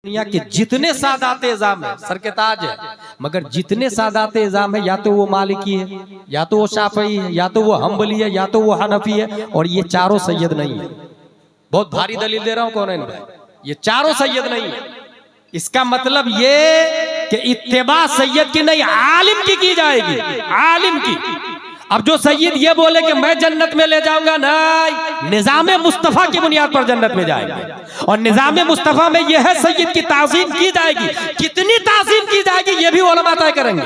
दुनिया के जितने सादात इज़ाम है सर के ताज है, मगर जितने सादात इज़ाम है या तो वो मालिकी है, या तो वो शाफई है, या तो वो हम्बली है, या तो वो हनफी है, और ये चारों सैयद नहीं है। बहुत भारी दलील दे रहा हूं कौन है भाई, ये चारों सैयद नहीं है। इसका मतलब ये कि इत्तिबा सैयद की नहीं आलिम की जाएगी, आलिम की। अब जो सैयद ये बोले कि मैं जन्नत में ले जाऊंगा, नहीं, निजाम मुस्तफा की बुनियाद पर जन्नत में जाएंगे। और निजाम मुस्तफा में यह है सैयद की ताज़ीम की जाएगी, कितनी ताज़ीम की जाएगी ये भी उलमा तय करेंगे,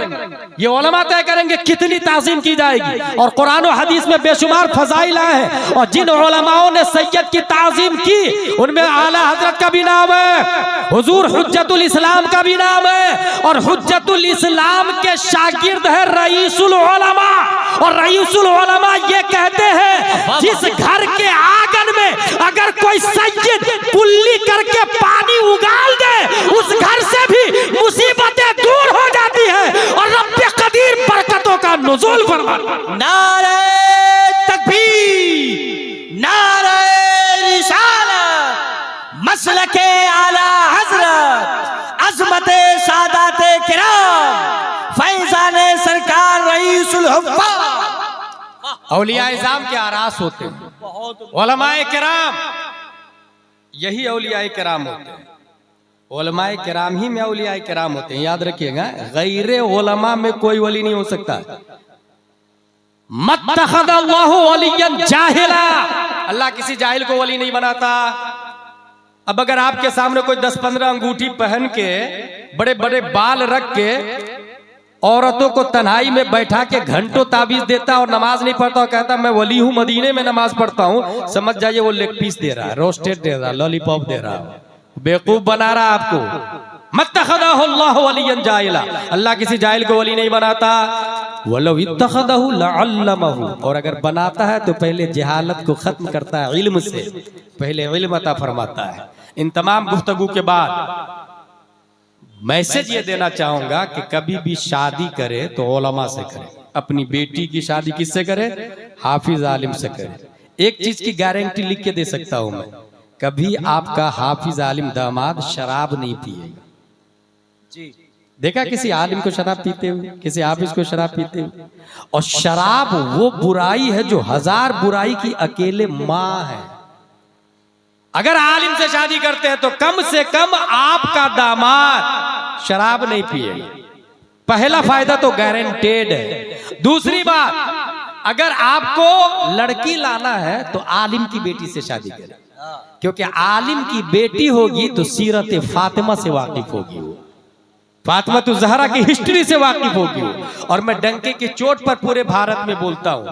ये उलमा तय करेंगे कितनी ताज़ीम की जाएगी। और कुरान और हदीस में बेशुमार फजाइल आए हैं, और जिन उलमाओं ने सैयद की ताज़ीम की उनमें आला हजरत का भी नाम है, हुजूर हुज्जतुल इस्लाम का भी नाम है, और हुज्जतुल इस्लाम के शागिर्द है रईसुल उलमा। और रईसुल उलमा ये कहते हैं जिस घर के आंगन में अगर कोई सैयद कुल्ली करके पानी उगाल दे उस घर से भी मुसीबतें दूर हो जाती है और रब्बे कदीर बरकतों का नुज़ूल फरमाता है। नारे तकबीर, नारे रिसालत, मसलके आला हजरत, अज़मते सादाते किराम, फैज़ाने सरकार रईसुल हुफ़्फ़ाज़। औलिया इज़ाम के आरास होते हैं उलमाए किराम, यही औलिया किराम होते हैं। उलमाए किराम ही में औलिया किराम होते हैं, याद रखिएगा। गैरे उलमा में कोई वली नहीं हो सकता। मत्तखज़ल्लाहु वलिय्यन जाहिला, अल्लाह किसी जाहिल को वली नहीं बनाता। अब अगर आपके सामने कोई 10-15 अंगूठी पहन के बड़े बड़े बाल रख के औरतों को तन्हाई में बैठा के घंटों ताबीज देता और नमाज नहीं पढ़ता और कहता मैं वली हूं, मदीने में नमाज पढ़ता हूं, समझ जाइए वो लेग पीस दे रहा है, रोस्टेड दे रहा है, लॉलीपॉप दे रहा है, बेवकूफ बना रहा है आपको। मत्तखज़हु अल्लाहु वलिय्यन जाहिला, अल्लाह किसी जाहिल को वली नहीं बनाता। वलौ इत्तखज़हु लअल्लमहु, और अगर बनाता है तो पहले जहालत को खत्म करता है, इल्म से पहले इल्म अता फरमाता है। इन तमाम गुफ्तगू के बाद मैसेज ये देना चाहूंगा कि कभी भी शादी करे तो उलमा से करे। अपनी बेटी की शादी किससे करे? हाफिज आलिम से करे। एक चीज की गारंटी लिख के दे सकता हूं मैं, कभी आपका हाफिज आलिम दामाद शराब नहीं पिएगा। देखा किसी आलिम को शराब पीते हुए, किसी हाफिज को शराब पीते हुए? और शराब वो बुराई है जो 1000 बुराई की अकेले माँ है। अगर आलिम से शादी करते हैं तो कम से कम आपका दामाद शराब नहीं पिएगा, पहला फायदा तो गारंटेड है। दूसरी बात, अगर आपको लड़की लाना है तो आलिम की बेटी से शादी करें, क्योंकि आलिम की बेटी होगी तो सीरत फातिमा से वाकिफ होगी, वो फातिमा तो ज़हरा की हिस्ट्री से वाकिफ होगी वो। और मैं डंके की चोट पर पूरे भारत में बोलता हूं,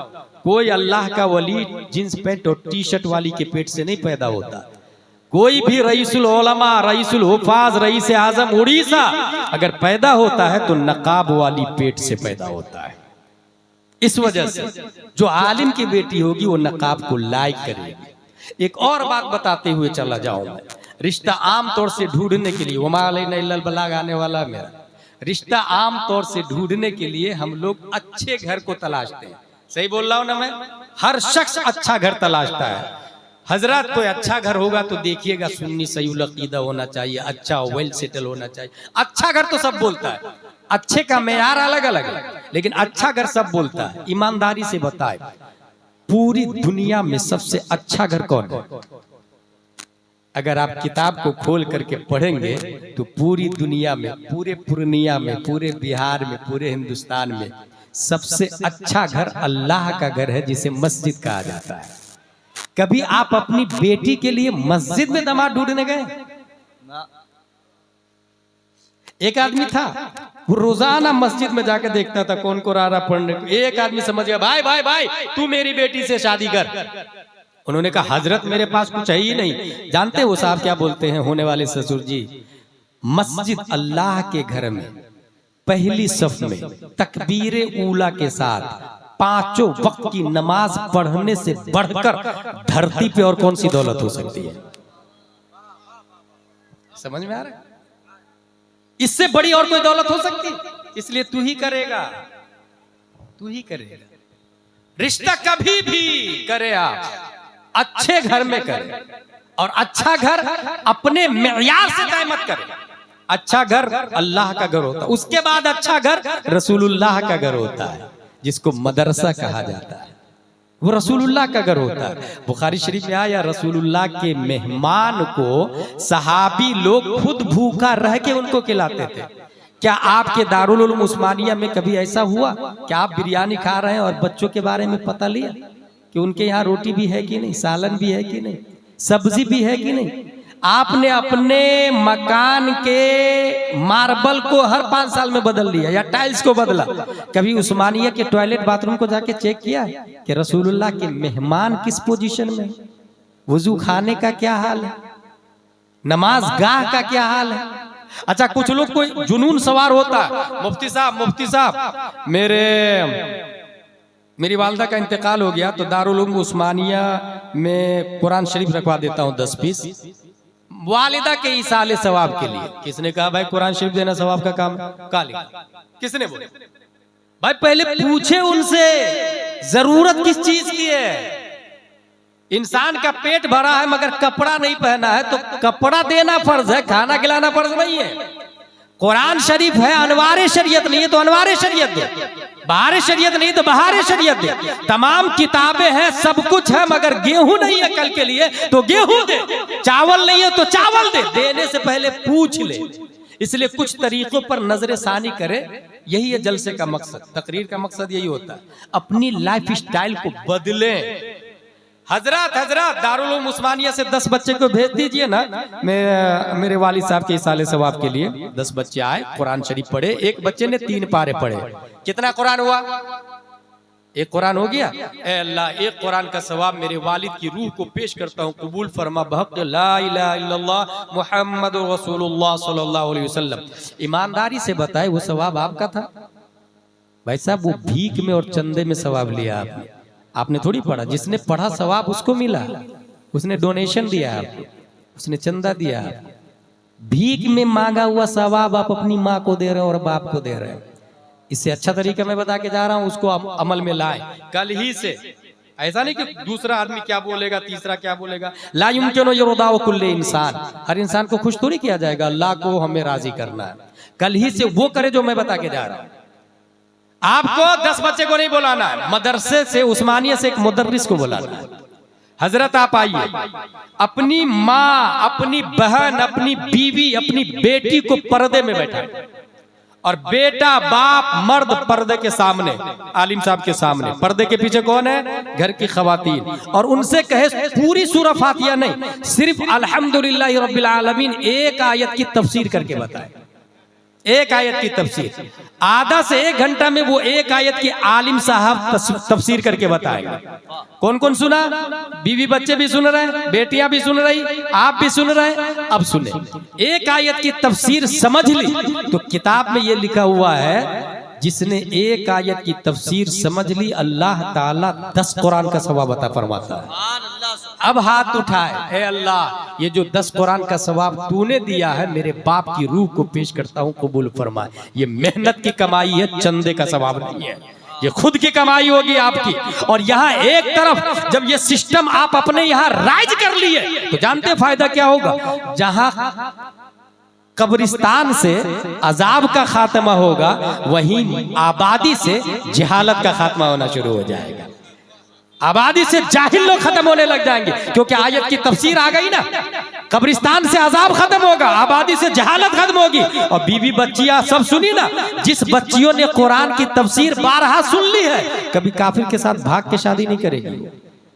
कोई अल्लाह का वली जींस पैंट और टी शर्ट वाली के पेट से नहीं पैदा होता। कोई भी रईसुल उलमा, रईसुल हुफ़ाज़, रईस आज़म उड़ीसा अगर पैदा होता है तो नकाब वाली पेट से पैदा होता है। इस वजह से जो आलिम की बेटी होगी वो नकाब को लाइक करेगी। एक और बात बताते हुए चला जाऊं मैं, रिश्ता आम तौर से ढूंढने के लिए, वमा अलैना इल्लल बलाग आने वाला मेरा रिश्ता आम तौर से ढूंढने के लिए हम लोग अच्छे घर को तलाशते हैं। सही बोल रहा हूं ना मैं? हर शख्स अच्छा घर तलाशता है। हजरत कोई अच्छा घर होगा तो देखिएगा सुन्नी सही अकीदा होना चाहिए, अच्छा वेल सेटल होना चाहिए। अच्छा घर तो सब बोलता है, अच्छे का मेयार अलग अलग है, लेकिन अच्छा घर सब बोलता है। ईमानदारी से बताए, पूरी दुनिया में सबसे अच्छा घर कौन है? अगर आप किताब को खोल करके पढ़ेंगे तो पूरी दुनिया में, पूरे पूर्णिया में, पूरे बिहार में, पूरे हिंदुस्तान में सबसे अच्छा घर अल्लाह का घर है, जिसे मस्जिद कहा जाता है। कभी आप अपनी बेटी के लिए मस्जिद में दामाद ढूंढने गए? एक आदमी था, वो रोजाना मस्जिद में जाकर देखता था कौन को रहा पढ़ने को। एक आदमी समझ गया, भाई भाई भाई तू मेरी बेटी से शादी कर। उन्होंने कहा हजरत मेरे पास कुछ है ही नहीं। जानते वो साहब क्या बोलते हैं होने वाले ससुर जी? मस्जिद अल्लाह के घर में पहली सफ में तकबीरे ऊला के साथ 5 वक्त की नमाज पढ़ने से बढ़कर धरती पे और कौन सी दौलत हो सकती है? समझ में आ रहा है? इससे बड़ी और कोई दौलत हो सकती? इसलिए तू ही करेगा, तू ही करेगा। रिश्ता कभी भी करे आप, अच्छे घर में करें, और अच्छा घर अपने मेयार से तय मत करें। अच्छा घर अल्लाह का घर होता है, उसके बाद अच्छा घर रसूलुल्लाह का घर होता है, जिसको मदरसा कहा जाता है, वो रसूलुल्लाह का घर होता है। बुखारी शरीफ में आया, रसूलुल्लाह के मेहमान को सहाबी लोग खुद भूखा रह के उनको खिलाते थे। क्या आपके दारुल उलूम उस्मानिया में कभी ऐसा हुआ कि आप बिरयानी खा रहे हैं और बच्चों के बारे में पता लिया कि उनके यहाँ रोटी भी है कि नहीं, सालन भी है कि नहीं, सब्जी भी है कि नहीं? आपने अपने मकान के मार्बल को हर 5 साल में बदल लिया या टाइल्स को बदला। कभी उस्मानिया के टॉयलेट बाथरूम को जाके चेक किया कि रसूलुल्लाह के मेहमान किस पोजीशन में, वुजू खाने का क्या हाल है, नमाज गाह का क्या हाल है? अच्छा, कुछ लोग कोई जुनून सवार होता है, मुफ्ती साहब मेरी वालदा का इंतकाल हो गया तो दारुल उलूम उस्मानिया में कुरान शरीफ रखवा देता हूँ 10 पीस वालिदा के इसाले सवाब के लिए। किसने कहा भाई कुरान शरीफ देना सवाब का काम? काली किसने बोला भाई? पहले पूछे उनसे जरूरत किस चीज की है। इंसान का पेट भरा है मगर कपड़ा नहीं पहना है तो कपड़ा देना फर्ज है, खाना खिलाना फर्ज नहीं है। कुरान शरीफ है, अनवारे शरीयत नहीं है तो अनवारे शरीयत दे, बहारे शरीयत नहीं तो बहारे शरीयत दे। तमाम किताबें हैं, सब कुछ है, मगर गेहूं नहीं है कल के लिए तो गेहूं दे, चावल नहीं है तो चावल दे। देने से पहले पूछ ले। इसलिए कुछ तरीकों पर नजर सानी करे, यही है जलसे का मकसद, तकरीर का मकसद यही होता है। अपनी लाइफ स्टाइल को बदले। हजरत दारुल उलूम उस्मानिया से 10 बच्चे को भेज दीजिए ना, मेरे वालिद साहब के इसाले सवाब के लिए। 10 बच्चे आए, कुरान शरीफ पढ़े, एक बच्चे ने 3 पारे पढ़े। कितना कुरान हुआ? एक कुरान हो गया। ए अल्लाह, एक कुरान का सवाब मेरे वालिद की रूह को पेश करता हूँ, कबूल फरमा बहक़ ला इलाहा इल्लल्लाह मुहम्मदुर रसूलुल्लाह सल्लल्लाहु अलैहि वसल्लम। ईमानदारी से बताए, वो सवाब आपका था भाई साहब? वो भीख में और चंदे में सवाब लिया आपने थोड़ी पढ़ा। जिसने पढ़ा सवाब उसको मिला, उसने डोनेशन दिया आपको, उसने चंदा दिया आपको। भीख में मांगा हुआ सवाब आप अपनी माँ को दे रहे हो और बाप को दे रहे हैं। इससे अच्छा तरीका मैं बता के जा रहा हूं, उसको अमल में लाए कल ही से। ऐसा नहीं कि दूसरा आदमी क्या बोलेगा, तीसरा क्या बोलेगा। ला युमकिनु युरदाउ कुल्ले इंसान, हर इंसान को खुश थोड़ी किया जाएगा, अल्लाह को हमें राजी करना है। कल ही से वो करे जो मैं बता के जा रहा हूं। आपको 10 बच्चे को नहीं बुलाना है, मदरसे से उस्मानिया से एक मुदर्रिस को बुलाना है। हजरत आप आइए, अपनी माँ, अपनी बहन, अपनी बीवी, अपनी बेटी को पर्दे में बैठा, और बेटा बाप मर्द पर्दे के सामने, आलिम साहब के सामने। पर्दे के पीछे कौन है? घर की खवातीन। और उनसे कहे पूरी सूरह फातिहा नहीं, सिर्फ अल्हम्दुलिल्लाह रब्बिल आलमीन एक आयत की तफसीर करके बताए। एक आयत की तफसीर आधा से 1 घंटा में वो एक आयत की आलिम साहब तफसीर करके बताएंगे। कौन कौन सुना? बीवी बच्चे भी सुन रहे हैं, बेटियां भी सुन रही, आप भी सुन रहे हैं। अब सुने, एक आयत की तफसीर समझ ली तो किताब में ये लिखा हुआ है, जिसने एक आयत की तफसीर समझ ली अल्लाह ताला 10 कुरान का सवाब अता फरमाता है। अब हाथ उठाए, ए अल्लाह, ये जो 10 कुरान का सवाब तूने दिया है, मेरे बाप की रूह को पेश करता हूँ, कबूल फरमा। ये मेहनत की कमाई है, चंदे का सवाब नहीं है, ये खुद की कमाई होगी आपकी। और यहाँ एक तरफ जब ये सिस्टम आप अपने यहाँ राइज कर लिए तो जानते फायदा क्या होगा? जहाँ कब्रिस्तान से अजाब का खात्मा होगा, वहीं आबादी से जहालत का खात्मा होना शुरू हो जाएगा। आबादी से जाहिल लोग खत्म होने लग जाएंगे, क्योंकि आयत की तफसीर आ गई ना। कब्रिस्तान से अजाब खत्म होगा, आबादी से जहालत खत्म होगी। और बीवी बच्चियां सब सुनी ना, जिस बच्चियों ने कुरान की तफसीर 12 सुन ली है, कभी काफिर के साथ भाग के शादी नहीं करेगी,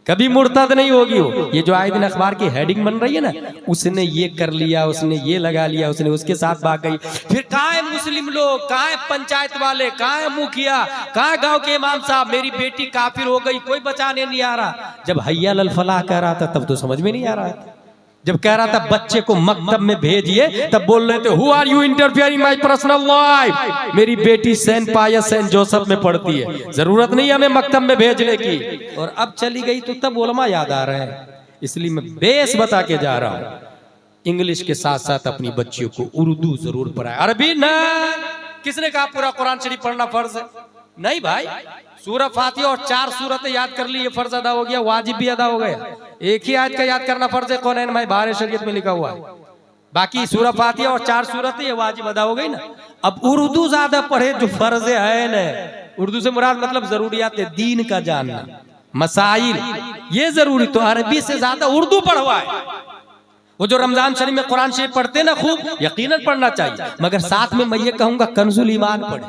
कभी मुर्तद नहीं होगी। वो ये जो आए दिन अखबार की हेडिंग बन रही है ना, उसने ये कर लिया, उसने ये लगा लिया, उसने उसके साथ भाग गई। फिर कहाँ है मुस्लिम लोग, कहाँ है पंचायत वाले, कहाँ है मुखिया, कहाँ है गांव के इमाम साहब, मेरी बेटी काफिर हो गई, कोई बचाने नहीं आ रहा। जब हैया लल फलाह कह रहा था तब तो समझ में नहीं आ रहा था। जब कह रहा था बच्चे को मकतब में भेजिए, तब बोल रहे थे who are you interfering my personal life. मेरी बेटी सेंट पायस सेंट जोसेफ में पढ़ती है, जरूरत नहीं हमें मकतब में भेजने की। और अब चली गई तो तब उलमा याद आ रहे हैं। इसलिए मैं बेस बता के जा रहा हूँ, इंग्लिश के साथ साथ अपनी बच्चियों को उर्दू जरूर पढ़ाए, अरबी न। किसने कहा पूरा कुरान शरीफ पढ़ना फर्ज है? नहीं भाई, सूरह फातिहा और 4 सूरतें याद कर ली, ये फर्ज अदा हो गया, वाजिब भी अदा हो गया। एक ही आयत का याद करना फर्ज है, कौन है बाहर शरीयत में लिखा हुआ है। बाकी सूरह फातिहा और 4 सूरत ये वाजिब अदा हो गई ना। अब उर्दू ज्यादा पढ़े जो फर्ज है ना, उर्दू से मुराद मतलब जरूरियात दीन का जानना, मसाइल ये जरूरी, तो अरबी से ज्यादा उर्दू पढ़वा है। वो जो रमजान शरीफ में कुरान शरीफ पढ़ते ना खूब, यकीनन पढ़ना चाहिए, मगर साथ में मैं ये कहूंगा कंजुल ईमान पढ़े।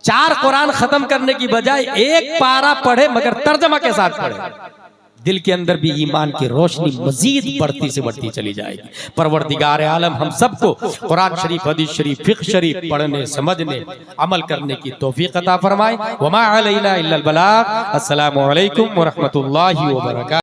4 कुरान खत्म करने की बजाय 1 पारा पढ़े मगर तर्जमा के साथ पढ़े। दिल के अंदर भी ईमान की रोशनी मजीद बढ़ती से बढ़ती चली जाएगी। परवरदिगार आलम हम सबको कुरान शरीफ, हदीस शरीफ, फिक्र शरीफ पढ़ने, समझने, अमल करने की तौफीक अता फरमाए। वमा अलैना इल्लल बलाग। अस्सलामु अलैकुम व रहमतुल्लाहि व बरकातहू।